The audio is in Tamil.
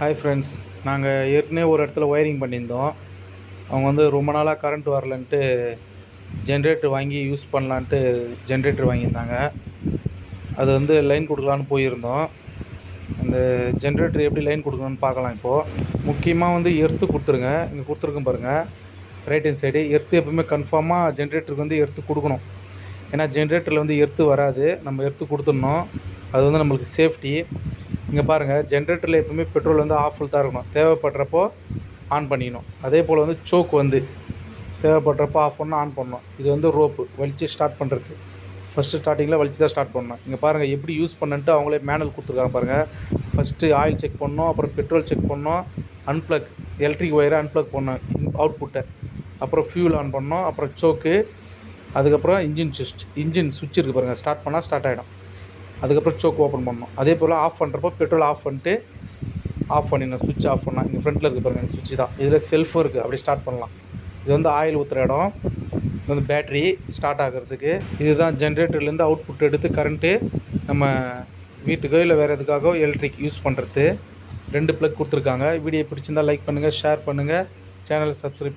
ஹாய் ஃப்ரெண்ட்ஸ், நாங்கள் ஏற்கனவே ஒரு இடத்துல ஒயரிங் பண்ணியிருந்தோம். அவங்க வந்து ரொம்ப நாளாக கரண்ட் வரலன்ட்டு ஜென்ரேட்டர் வாங்கி யூஸ் பண்ணலான்ட்டு ஜென்ரேட்டர் வாங்கியிருந்தாங்க. அது வந்து லைன் கொடுக்கலான்னு போயிருந்தோம். அந்த ஜென்ரேட்டர் எப்படி லைன் கொடுக்கணும்னு பார்க்கலாம். இப்போது முக்கியமாக வந்து எர்த்து கொடுத்துருங்க. இங்கே கொடுத்துருக்கும் பாருங்கள், ரைட் ஹேண்ட் சைடு. எர்த்து எப்பவுமே கன்ஃபார்மாக ஜென்ரேட்டருக்கு வந்து எர்த்து கொடுக்கணும். ஏன்னா ஜென்ரேட்டரில் வந்து எர்த்து வராது, நம்ம எர்த்து கொடுத்துடணும். அது வந்து நம்மளுக்கு சேஃப்டி. இங்கே பாருங்கள், ஜென்ரேட்டரில் எப்பவுமே பெட்ரோல் வந்து ஆஃபில் தான் இருக்கணும். தேவைப்படுறப்போ ஆன் பண்ணிக்கணும். அதே போல் வந்து சோக் வந்து தேவைப்படுறப்போ ஆஃப் பண்ணணும், ஆன் பண்ணணும். இது வந்து ரோப்பு வலித்து ஸ்டார்ட் பண்ணுறது. ஃபஸ்ட்டு ஸ்டார்டிங்கில் வலித்து தான் ஸ்டார்ட் பண்ணணும். இங்கே பாருங்கள் எப்படி யூஸ் பண்ணுன்ட்டு அவங்களே மேனுவல் கொடுத்துருக்காங்க பாருங்கள். ஃபஸ்ட்டு ஆயில் செக் பண்ணணும், அப்புறம் பெட்ரோல் செக் பண்ணணும், அன்ப்ளக் எலக்ட்ரிக் ஒயரை அன்ப்ளக் பண்ணணும், அவுட்புட்டை, அப்புறம் ஃபியூல் ஆன் பண்ணணும், அப்புறம் சோக்கு, அதுக்கப்புறம் இன்ஜின் சுவிட்ச் இருக்குது பாருங்கள். ஸ்டார்ட் பண்ணால் ஸ்டார்ட் ஆகிடும். அதுக்கப்புறம் சோக் ஓப்பன் பண்ணணும். அதே போல் ஆஃப் பண்ணுறப்போ பெட்ரோல் ஆஃப் பண்ணிட்டு ஆஃப் பண்ணிடணும். சுவிட்ச் ஆஃப் பண்ணால் இங்கே ஃப்ரண்ட்டில் இருக்குது பாருங்கள், இந்த சுவிட்ச் தான். இதில் செல்ஃபும் இருக்குது, அப்படி ஸ்டார்ட் பண்ணலாம். இது வந்து ஆயில் ஊற்றுற இடம். இது வந்து பேட்ரி ஸ்டார்ட் ஆகிறதுக்கு. இதுதான் ஜென்ரேட்டர்லேருந்து அவுட்புட் எடுத்து கரண்ட்டு நம்ம வீட்டுக்கோ இல்லை வேறு எதுக்காகவோ எலக்ட்ரிக் யூஸ் பண்ணுறது. 2 ப்ளக் கொடுத்துருக்காங்க. வீடியோ பிடிச்சிருந்தால் லைக் பண்ணுங்கள், ஷேர் பண்ணுங்கள், சேனலை சப்ஸ்கிரைப்